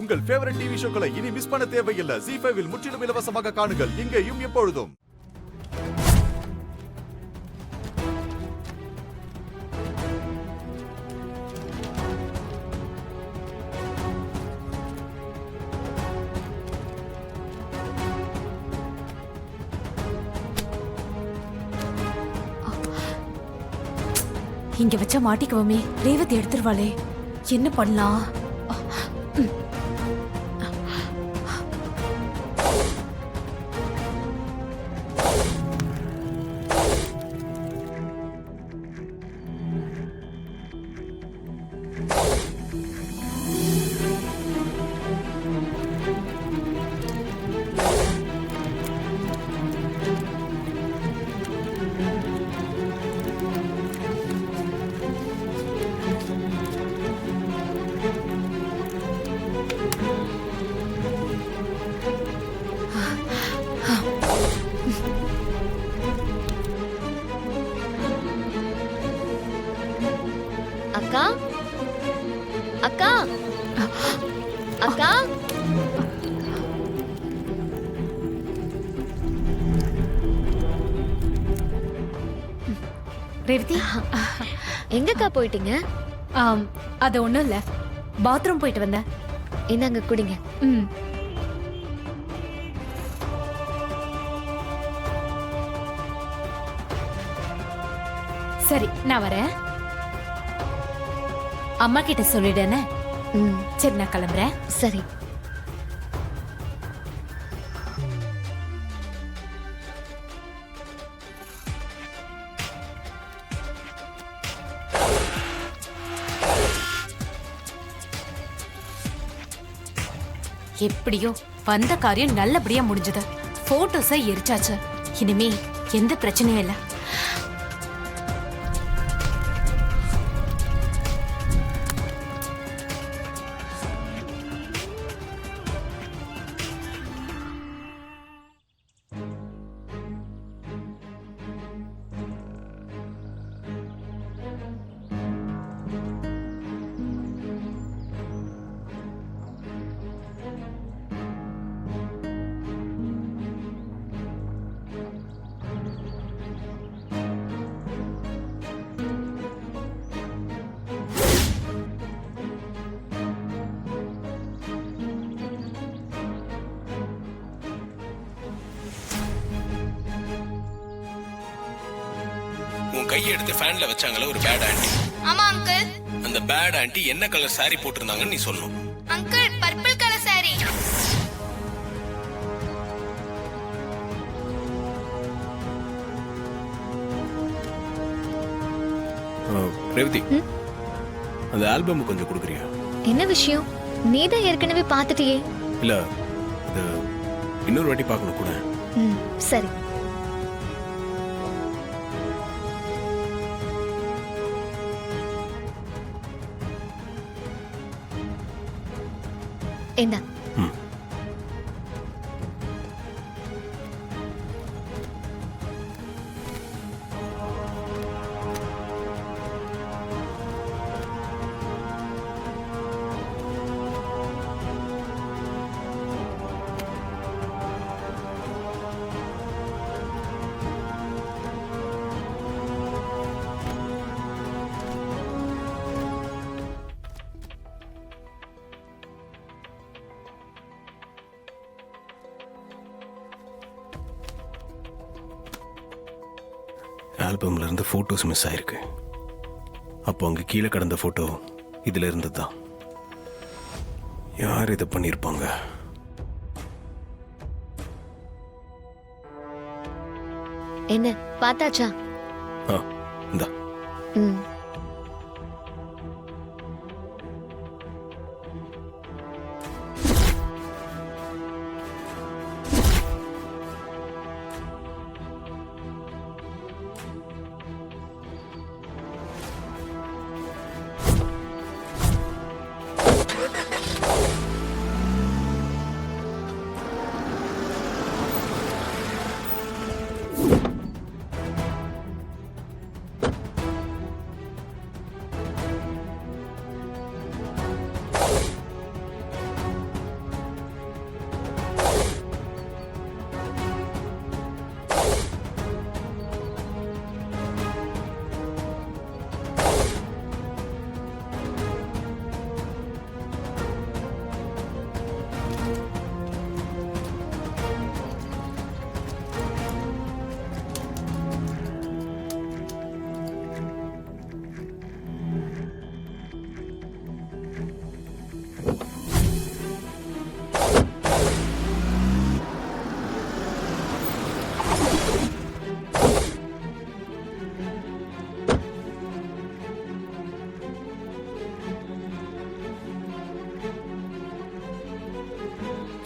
உங்கள் favourite TV ஷோக்களை இனி miss பண்ண தேவையில்லை. ஜீ5 இல் முற்றிலும் இலவசமாக காணுங்கள், இங்கேயும் எப்பொழுதும். இங்க வச்சா மாட்டிக்குவோமே, ரேவதி எடுத்துருவாளே, என்ன பண்ணலாம்? அக்கா அக்கா அக்கா ரேவதி, எங்கக்கா போயிட்டீங்க? அது ஒண்ணும் இல்ல, பாத்ரூம் போயிட்டு வந்தேன். இந்தாங்க குடிங்க. ம். சரி, நான் வரேன். அம்மா கிட்ட சொல்லிடுனே. ம், சரி, நான் கிளம்புறேன். சரி. எப்படியோ வந்த காரியம் நல்லபடியா முடிஞ்சது. போட்டோஸை எரிச்சாச்சு. இனிமே எந்த பிரச்சனையும் இல்ல. உன் கையை எடுத்து ஃபேன்ல வச்சாங்களே ஒரு பேட் ஆண்டி. ஆமா அங்கிள். அந்த பேட் ஆண்டி என்ன கலர் சாரி போட்டிருந்தாங்கன்னு நீ சொல்லணும். Uncle, purple colour sorry. Revathi, அந்த ஆல்பம் கொஞ்சம் கொடுக்குறியா? என்ன விஷயம்? நீதான் ஏற்கனவே பார்த்துட்டியே. இல்ல, அது இன்னொரு வாட்டி பார்க்கணும் கூட. ம், சரி. என்ன? ஆல்பம்ல இருந்து போட்டோஸ் மிஸ் ஆயிருக்கு. அப்போ அங்க கீழே கிடந்த போட்டோ இதுல இருந்ததுதான். யார் இதை பண்ணிருப்பாங்க? என்ன பார்த்தாச்சா? இந்தா. ம்.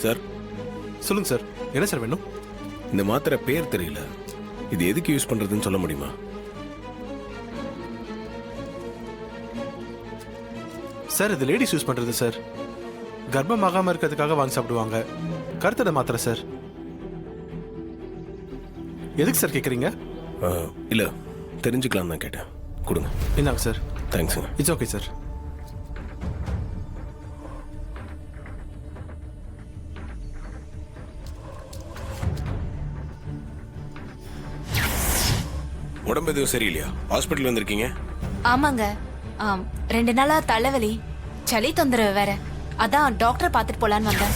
சார், சொல்லுங்க சார், என்ன சார் வேணும்? இந்த மாத்திரை பேர் தெரியல, இது எதுக்கு யூஸ் பண்றதுன்னு சொல்ல முடியுமா? சார், இது லேடிஸ் யூஸ் பண்றது சார். கர்ப்பமாகாம இருக்கிறதுக்காக வாங்கி சாப்பிடுவாங்க. கருத்தடை மாத்திரை சார். எதுக்கு சார் கேட்குறீங்க? இல்ல, தெரிஞ்சுக்கலாம் தான் கேட்டேன். கொடுங்க. இந்தாங்க சார். தேங்க்ஸுங்க. It's okay sir. உடம்பு எதுவும் சரியில்லையா? ஹாஸ்பிட்டல் வந்திருக்கீங்க? ஆமாங்க. 2 நாளா தலைவலி, சளி தொந்தரவு வேற. அதான் டாக்டர் பார்த்துட்டு போலான்னு வந்தேன்.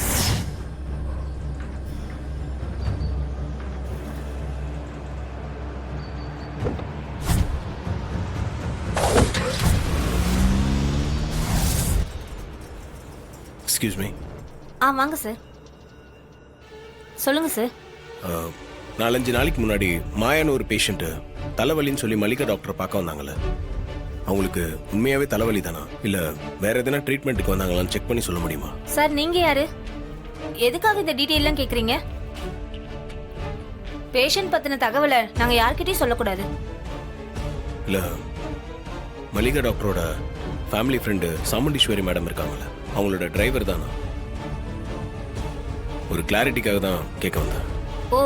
Excuse me. வாங்க சார். சொல்லுங்க சார். 4-5 நாளைக்கு முன்னாடி மாயான்னு ஒரு பேஷண்ட்டு தலைவலின்னு சொல்லி மல்லிகா டாக்டரை பார்க்க வந்தாங்கல்ல, அவங்களுக்கு உண்மையாவே தலைவலி தானா இல்ல வேற எதனா ட்ரீட்மெண்ட்டுக்கு வந்தாங்களான்னு செக் பண்ணி சொல்ல முடியுமா? சார், நீங்க யாரு? எதுக்காக இந்த டீட்டெயிலாம் கேக்குறீங்க? பேஷண்ட் பத்தின தகவலை நாங்க யார்கிட்டயும் சொல்லக்கூடாது. இல்ல, மல்லிகா டாக்டரோட ஃபேமிலி ஃப்ரெண்டு சாமுண்டீஸ்வரி மேடம் இருக்காங்கல்ல, அவங்களோட டிரைவர் தானா? ஒரு கிளாரிட்டிக்காக தான் கேட்க வந்தேன். ஓ,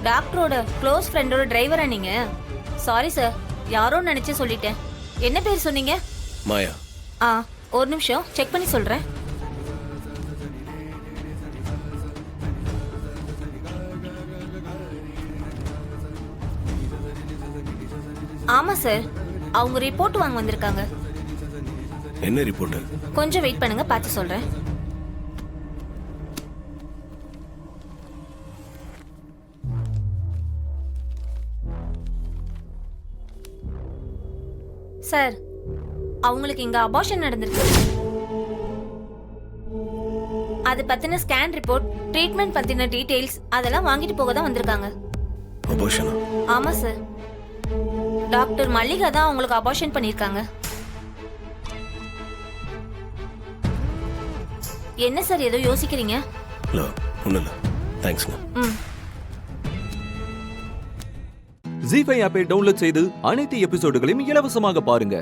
டாக்டரோட க்ளோஸ் ஃப்ரெண்டோட டிரைவரா நீங்க? சாரி சார், யாரோ நினைச்சு சொல்லிட்டேன். என்ன பேர் சொன்னீங்க? மாயா. ஒரு நிமிஷம் செக் பண்ணி சொல்றேன். ஆமா சார், அவங்க ரிப்போர்ட் வாங்க வந்திருக்காங்க. என்ன ரிப்போர்ட்? கொஞ்சம் வெயிட் பண்ணுங்க, பார்த்து சொல்றேன். சார், அவங்களுக்கு இங்க அபார்ஷன் நடந்திருக்கு. அது பத்தின ஸ்கேன் ரிப்போர்ட், ட்ரீட்மெண்ட் பத்தின டீடைல்ஸ் அதெல்லாம் வாங்கிட்டு போக தான் வந்திருக்காங்க. அபார்ஷனா? ஆமா சார், டாக்டர் மல்லிகா தான் அவங்களுக்கு அபார்ஷன் பண்ணிருக்காங்க. என்ன சார் ஏதோ யோசிக்கிறீங்க? இல்ல, ஒண்ணும் இல்ல. தேங்க்ஸ்ங்க. ஜீ5 ஆப்பை டவுன்லோட் செய்து அனைத்து எபிசோடுகளையும் இலவசமாக பாருங்க.